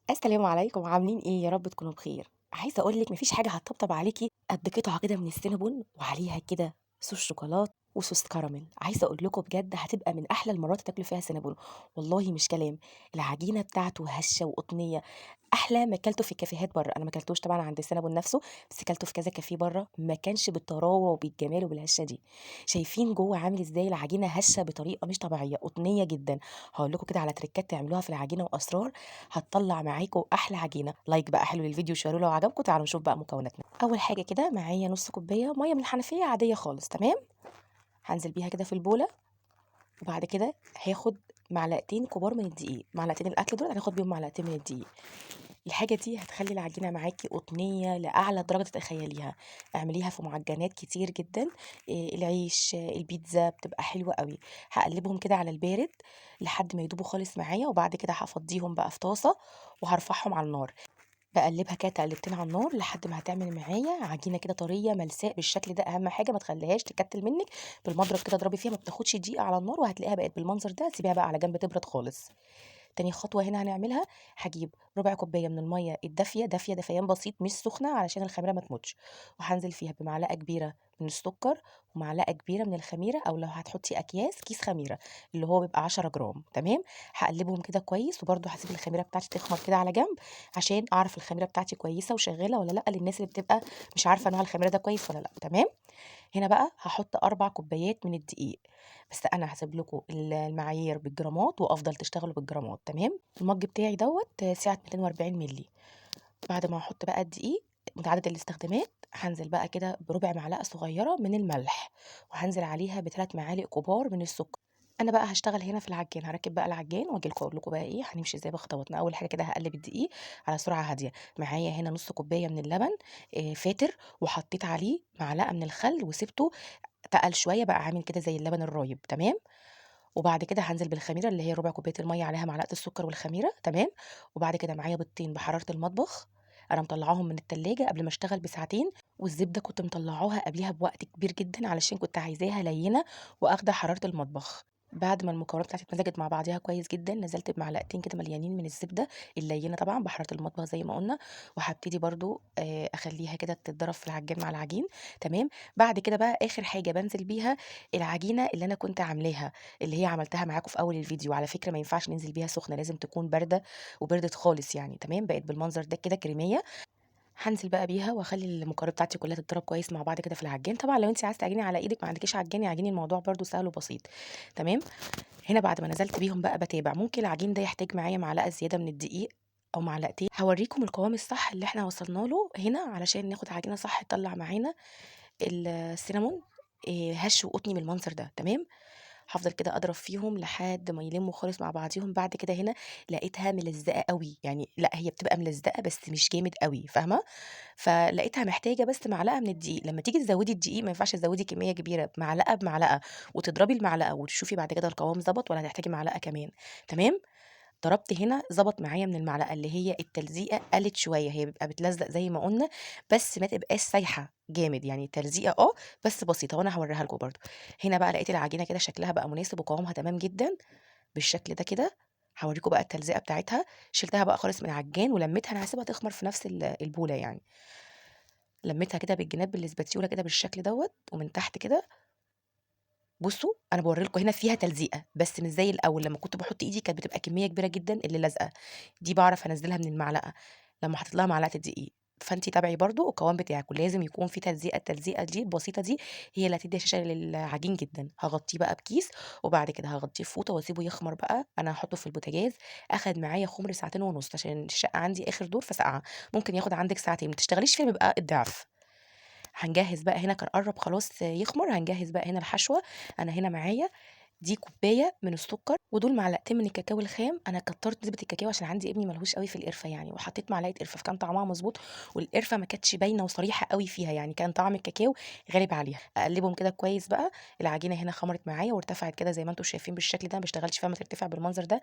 السلام عليكم، عاملين إيه؟ يا رب تكونوا بخير. عايزة أقول لِك ما فيش حاجة هتطبطب عليكِ قد قطعة كده من السينابون وعليها كده صوص شوكولاتة وصوص كراميل. عايزة أقول لكم بجد هتبقى من أحلى المرات اللي تاكلوا فيها سينابون، والله مش كلام. العجينة بتاعته هشة وقطنية، أحلى ما كلته في الكافيهات برّه. أنا ما كلتوش طبعًا عند السينابون نفسه، بس كلته في كذا كافيه برّه، ما كانش بالطراوة وبالجمال وبالهشة دي. شايفين جوّه عامل إزاي؟ العجينة هشة بطريقة مش طبيعية، قطنية جدًا. هاقول لكم كده على تريكات تعملوها في العجينة وأسرار هتطلّع معاكم أحلى عجينة. لايك بقى حلو للفيديو وشيروه لو عجبكم. تعالوا نشوف بقى مكوناتنا. أول حاجة كده معايا نُص كوباية مَيّة من الحنفية عادية خالص، تمام؟ هانزل بيها كده في البولة، وبعد كده هاخد معلقتين كبار من الدقيق، معلقتين الأكل دول هناخد بيهم معلقتين من الدقيق. الحاجة دي هتخلّي العجينة معاكِ قطنية لأعلى درجة تتخيليها. اعمليها في معجنات كتير جدًا، العيش، البيتزا، بتبقى حلوة أوي. هاقلّبهم كده على البارد لحد ما يدوبوا خالص معايا، وبعد كده هافضّيهم بقى في طاسة وهارفعهم على النار. باقلّبها كده تقليبتين على النار لحد ما هتعمل معايا عجينة كده طرية ملساء بالشكل ده. أهم حاجة ما تخلّيهاش تكتّل منِّك، بالمضرب كده اضربي فيها ما بتاخدش دقيقة على النار وهتلاقيها بقت بالمنظر ده. سيبيها بقى على جنب تبرد خالص. تاني خطوة هنا هنعملها، هاجيب ربع كوباية من المَيّة الدافية، دافية دفيان بسيط مش سخنة علشان الخميرة ما تموتش، وهانزل فيها بمعلقة كبيرة من السكر، ومعلقة كبيرة من الخميرة، أو لو هتحطي أكياس كيس خميرة اللي هو بيبقى 10 جرام، تمام. هاقلبهم كده كويس، وبرضه هاسيب الخميرة بتاعتي تخمر كده على جنب عشان أعرف الخميرة بتاعتي كويسة وشغالة والّا لأ، للناس اللي بتبقى مش عارفة نوع الخميرة ده كويس والّا لأ، تمام. هنا بقى هاحط 4 كوبايات من الدقيق، بس أنا هاسيب لكم المعايير بالجرامات وأفضل تشتغلوا بالجرامات، تمام. المَج بتاعي دوّة سعة 240 مللي. بعد ما هاحط بقى الدقيق متعدد الاستخدامات، هانزل بقى كده بربع معلقة صغيرة من الملح، وهانزل عليها ب3 معالق كبار من السكر. أنا بقى هاشتغل هنا في العجان، هاركّب بقى العجان وآجي لكم أقول لكم بقى إيه هنمشي إزاي بخطواتنا. أول حاجة كده هاقلّب الدقيق على سرعة هادية. معايا هنا نُص كوباية من اللبن فاتر، وحطيت عليه معلقة من الخل وسِبته تقل شوية بقى عامل كده زي اللبن الرايب، تمام. وبعد كده هانزل بالخميرة اللي هي ربع كوباية المَيّة عليها معلقة السكر والخميرة، تمام. وبعد كده معايا بيضتين بحرارة المطبخ، أنا مطلعاهم من التلاجة قبل ما أشتغل بساعتين، والزبدة كنت مطلعاها قبليها بوقت كبير جدًا علشان كنت عايزاها لينة وآخدة حرارة المطبخ. بعد ما المكونات بتاعتي اتمزجت مع بعضيها كويس جدًا، نزلت بمعلقتين كده مليانين من الزبدة اللينة طبعًا بحرارة المطبخ زي ما قُلنا، وهابتدي برضه أخلّيها كده تتضرب في العجان مع العجين، تمام. بعد كده بقى آخر حاجة بانزل بيها العجينة اللي أنا كنت عاملاها، اللي هي عملتها معاكم في أول الفيديو. على فكرة ما ينفعش ننزل بيها سخنة، لازم تكون باردة وبردت خالص يعني، تمام. بقت بالمنظر ده كده كريمية. هانزل بقى بيها واخلّي المكونات بتاعتي كلها تتضرب كويس مع بعض كده في العجان. طبعًا لو أنتِ عايزة تعجني على إيدِك ما عندكيش عجان اعجني، الموضوع برضه سهل وبسيط، تمام. هنا بعد ما نزلت بيهم بقى باتابع، ممكن العجين ده يحتاج معايا معلقة زيادة من الدقيق أو معلقتين. هاوريكم القوام الصح اللي إحنا وصلنا له هنا علشان ناخد عجينة صح تطلّع معانا السينامون هش وقطني من المنظر ده، تمام. هافضل كده أضرب فيهم لحد ما يلمّوا خالص مع بعضيهم. بعد كده هنا لقيتها ملزقة أوي، يعني لأ هي بتبقى ملزقة بس مش جامد أوي، فاهمة؟ فلقيتها محتاجة بس معلقة من الدقيق. لمّا تيجي تزوّدي الدقيق ما ينفعش تزوّدي كمية كبيرة، معلقة بمعلقة، وتضربي المعلقة وتشوفي بعد كده القوام ضبط والّا هتحتاجي معلقة كمان، تمام. ضربت هنا ضبط معايا من المعلقة، اللي هي التلزيقة قَلِت شوية، هي بيبقى بتلزق زي ما قُلنا، بس ما تبقاش سايحة جامد، يعني تلزيقة بس بسيطة، وأنا هاوريها لكم برضه. هنا بقى لقيت العجينة كده شكلها بقى مناسب وقوامها تمام جدًا، بالشكل ده كده. هاوريكم بقى التلزيقة بتاعتها. شِلتها بقى خالص من العجان ولميتها، أنا هاسيبها تخمر في نفس البولة يعني. لميتها كده بالجناب بالإسباتيولا كده بالشكل دوّة، ومن تحت كده بُصّوا، أنا باورّي لكم هنا فيها تلزيقة، بس مش زي الأول. لمّا كنت باحط إيدي كانت بتبقى كمية كبيرة جدًا اللي لازقة، دي باعرف أنزّلها من المعلقة لمّا حطيت لها معلقة الدقيق. فأنتِ تابعي برضه القوام بتاعِك، ولازم يكون في تلزيقة. التلزيقة دي البسيطة دي هي اللي هتدّي هشاشة للعجين جدًا. هاغطّيه بقى بكيس، وبعد كده هاغطّيه في فوطة واسيبه يخمر بقى. أنا هاحطه في البوتاجاز، أخد معايا خُمر ساعتين ونُص عشان الشقة عندي آخر دور فساقعة، ممكن ياخد عندِك ساعتين، ما تشتغليش فيها بيبقى الضعف. هنجهّز بقى هنا كان قرّب خلاص يخمر، هنجهّز بقى هنا الحشوة. أنا هنا معايا دي كوباية من السكر، ودول معلقتين من الكاكاو الخام. أنا كترت نسبة الكاكاو عشان عندي ابني ما لهوش أوي في القرفة يعني، وحطيت معلقة قرفة فكان طعمها مضبوط، والقرفة ما كانتش باينة وصريحة أوي فيها، يعني كان طعم الكاكاو غالب عليها. أقلبهم كده كويس بقى. العجينة هنا خمرت معايا وارتفعت كده زي ما أنتم شايفين بالشكل ده، ما باشتغلش فيها أمّا ترتفع بالمنظر ده.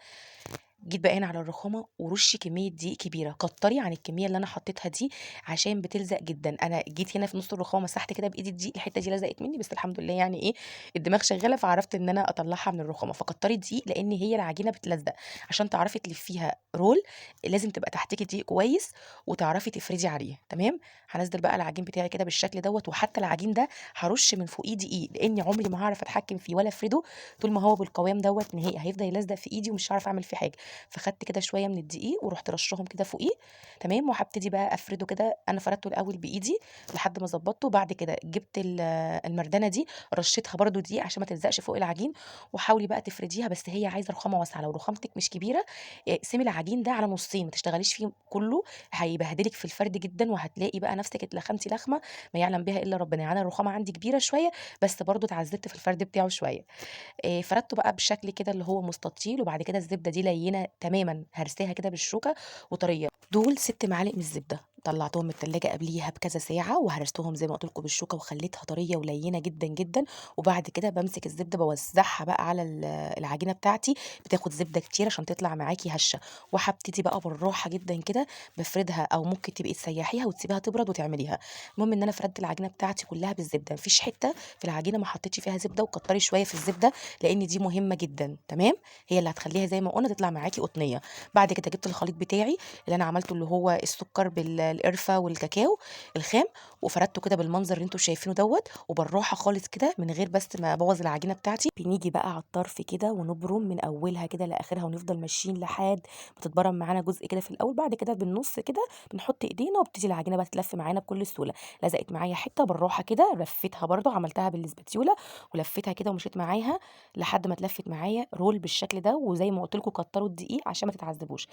جيت بقى هنا على الرخامة ورُشّي كمية دقيق كبيرة، كتّري عن الكمية اللي أنا حطيتها دي عشان بتلزق جدًا. أنا جيت هنا في نُص الرخامة مسحت كده بإيدي الدقيق، الحتّة دي لزقت منّي، بس الحمد لله يعني إيه، الدماغ شغّالة فعرفت إن أنا أطلّعها من الرخامة. فكتّري الدقيق لإن هي العجينة بتلزق، عشان تعرفي تلفّيها رول لازم تبقى تحتِك دقيق كويس وتعرفي تفردي عليه، تمام. هانزّل بقى العجين بتاعي كده بالشكل دوّة، وحتى العجين ده هارُش من فوقيه دقيق، لإني عمري ما هاعرف أتحكّم فيه ولا أفرده طول ما هو بالقوام دوّة نهائي، هيفضل يلزق في إيدي ومش هاعرف أعمل فيه حاجة. فخدت كده شوية من الدقيق ورُحت رشّاهم كده فوقيه، تمام. وهابتدي بقى أفرده كده، أنا فردته الأول بإيدي لحد ما ضبّطته، بعد كده جِبت المردانة دي رشّيتها برضه دقيق عشان ما تلزقش فوق العجين، وحاولي بقى تفرديها، بس هي عايزة رخامة واسعة. لو رخامتِك مش كبيرة اقسمي العجين ده على نُصّين، ما تشتغليش فيه كلّه، هيبهدلِك في الفرد جدًا، وهتلاقي بقى نفسِك اتلخمتِ لخمة ما يعلم بها إلا ربنا. يعني أنا الرخامة عندي كبيرة شوية، بس برضه اتعذبت في الفرد بتاعه شوية. فردته بقى بشكل كده اللي هو مستطيل، وبعد كده الزبدة دي لينة تمامًا، هرساها كده بالشوكة وطرية. دول 6 معالق من الزبدة، طلّعتهم من التلاجة قبليها بكذا ساعة، وهرستهم زي ما قُلت لكم بالشوكة وخليتها طرية ولينة جدًا، جدًا. وبعد كده بامسك الزبدة باوزّعها بقى على العجينة بتاعتي، بتاخد زبدة كتير عشان تطلع معاكِ هشة. وهابتدي بقى بالراحة جدًا كده بافردها، أو ممكن تبقي تسيّحيها وتسيبيها تبرد وتعمليها. المهم إن أنا فردت العجينة بتاعتي كلّها بالزبدة، ما فيش حتة في العجينة ما حطيتش فيها زبدة، وكتّري شوية في الزبدة لإن دي مهمة جدًا، تمام. هي اللي هتخلّيها زي ما قُلنا تطلع معاكِ قطنية. بعد كده جبت الخليط بتاعي اللي أنا عملته، اللي هو السكر القرفة والكاكاو الخام، وفردته كده بالمنظر اللي أنتم شايفينه دوّة، وبالراحة خالص كده من غير بس ما أبوّظ العجينة بتاعتي. بنيجي بقى على الطرف كده ونبرم من أولها كده لآخرها، ونفضل ماشيين لحد ما تتبرم معانا جزء كده في الأول. بعد كده بالنُص كده بنحط إيدينا، وبتبتدي العجينة بقى تتلف معانا بكل سهولة. لزقت معايا حتة بالراحة كده، لفيتها برضه، عملتها بالإسباتيولا ولفيتها كده ومشيت معاها لحد ما اتلفت معايا رول بالشكل ده. وزي ما قُلت لكم كتّروا الدقيق عشان ما تتعذبوش.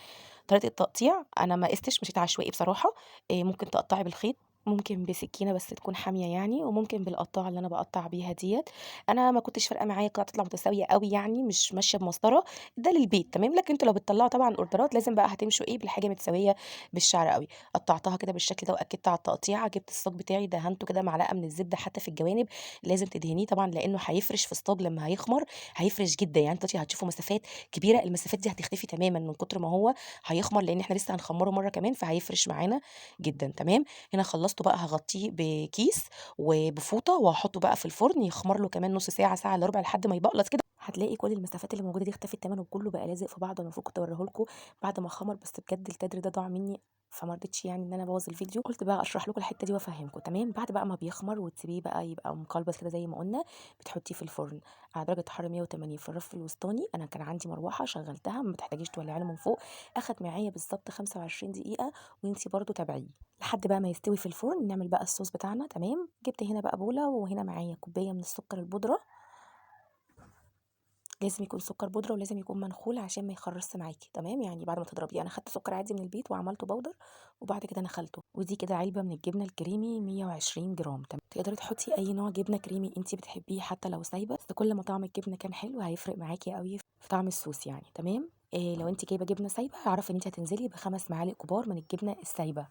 طريقة التقطيع أنا ما قِستش، مشيت عشوائي بصراحة. ممكن تقطّعي بالخيط، ممكن بسكينة بس تكون حامية يعني، وممكن بالقطّاعة اللي أنا باقطّع بيها ديّة. أنا ما كنتش فارقة معايا القطعة تطلع متساوية أوي يعني، مش ماشية بمسطرة، ده للبيت تمام. لكن أنتم لو بتطلّعوا طبعًا أوردرات لازم بقى هتمشوا إيه، بالحاجة متساوية بالشعر أوي. قطّعتها كده بالشكل ده وأكدت على التقطيعة. جبت الصاج بتاعي دهنته كده معلقة من الزبدة حتى في الجوانب، لازم تدهنيه طبعًا لإنه هيفرش في الصاج لمّا هيخمر، هيفرش جدًا. يعني أنتم دلوقتي هتشوفوا مسافات كبيرة، المسافات دي هتختفي تمامًا من كتر ما هو هيخمر، لإن إحنا لسه هنخمّره مرّة كمان، فهيفرش معانا جدًا، تمام. هنا خلّصته بقى هاغطّيه بكيس وبفوطة، وهاحطه بقى في الفرن يخمر له كمان نُص ساعة، ساعة إلا ربع لحد ما يبقلص كده. هتلاقي كل المسافات اللي موجودة دي اختفت تمامًا، وكلّه بقى لازق في بعضه. أنا المفروض كنت أوريه لكم بعد ما خمر، بس بجد الكادر ده ضاع مني، فما رضيتش يعني إن أنا أبوّظ الفيديو. قُلت بقى أشرح لكم الحتّة دي وأفهّمكم، تمام. بعد بقى ما بيخمر وتسيبيه بقى يبقى مقلبص كده زي ما قُلنا، بتحطيه في الفرن على درجة حرارة 180 في الرف الوسطاني. أنا كان عندي مروحة شغّلتها، ما بتحتاجيش تولّعي له من فوق. أخد معايا بالضبط 25 دقيقة، وأنتِ برضه تابعيه لحد بقى ما يستوي في الفرن. نعمل بقى الصوص بتاعنا، تمام. جبت هنا بقى بولة، وهنا معايا كوباية من السكر البودرة، لازم يكون سكر بودرة ولازم يكون منخول عشان ما يخرّصش معاكِ، تمام. يعني بعد ما تضربيه، أنا خدت سكر عادي من البيت وعملته بودر، وبعد كده نخلته. ودي كده علبة من الجبنة الكريمي 120 جرام، تمام. تقدري تحطي أي نوع جبنة كريمي أنتِ بتحبيه حتى لو سايبة، بس كل ما طعم الجبنة كان حلو هيفرق معاكِ أوي في طعم الصوص يعني، تمام. لو أنتِ جايبة جبنة سايبة اعرفي إن أنتِ هتنزلي ب5 معالق كبار من الجبنة السايبة.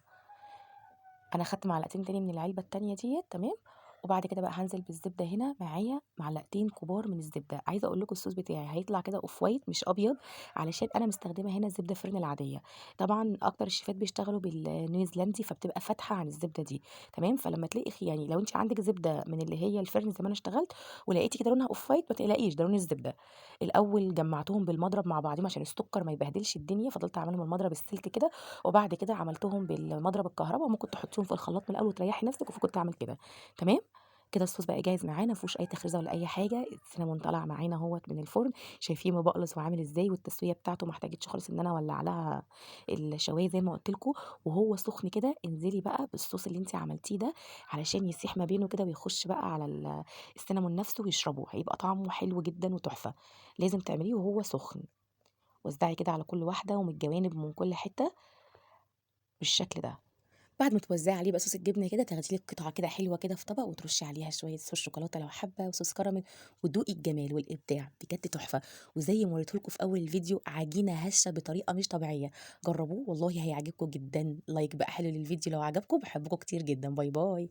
أنا خدت معلقتين تاني من العلبة التانية ديّة، تمام. وبعد كده بقى هانزل بالزبدة هنا معايا معلقتين كبار من الزبدة. عايزة أقول لكم الصوص بتاعي هيطلع كده off white مش أبيض، علشان أنا مستخدمة هنا الزبدة فرن العادية. طبعًا أكتر الشيفات بيشتغلوا بالنيوزيلندي فبتبقى فاتحة عن الزبدة دي، تمام. فلمّا تلاقي يعني لو أنتِ عندِك زبدة من اللي هي الفرن زي ما أنا اشتغلت ولقيتِ كده لونها off white ما تقلقيش، ده لون الزبدة. الأول جمعتهم بالمضرب مع بعضيهم عشان السكر ما يبهدلش الدنيا، فضلت أعملهم بالمضرب السلك كده، وبعد كده عملتهم بالمضرب الكهربا. وممكن تحطيهم في الخلاط من الأول وتريحي نفسِك، كنت أعمل كده، تمام. كده الصوص بقى جاهز معانا، ما فيهوش أي تخريزة ولا أي حاجة. السينامون طالع معانا أهوّة من الفرن، شايفيه مبقلص وعامل إزاي، والتسوية بتاعته ما احتاجتش خالص إن أنا أولّع لها الشواية زي ما قُلت لكم. وهو سخن كده انزلي بقى بالصوص اللي أنتِ عملتيه ده علشان يسيح ما بينه كده ويخش بقى على السينامون نفسه ويشربوه، هيبقى طعمه حلو جدًا وتحفة. لازم تعمليه وهو سخن. وزّعي كده على كل واحدة ومن الجوانب ومن كل حتة بالشكل ده. بعد ما توزعي عليه بقى صوص الجبنه كده، تاخدي لِك قطعه كده حلوه كده في طبق وترشي عليها شويه صوص شوكولاته لو حابه وصوص كراميل، وذوقي الجمال والابداع بجد تحفه. وزي ما وريته لكم في اول الفيديو عجينه هشه بطريقه مش طبيعيه. جربوه والله هيعجبكم جدا. لايك بقى حلو للفيديو لو عجبكم، بحبكم كتير جدا. باي باي.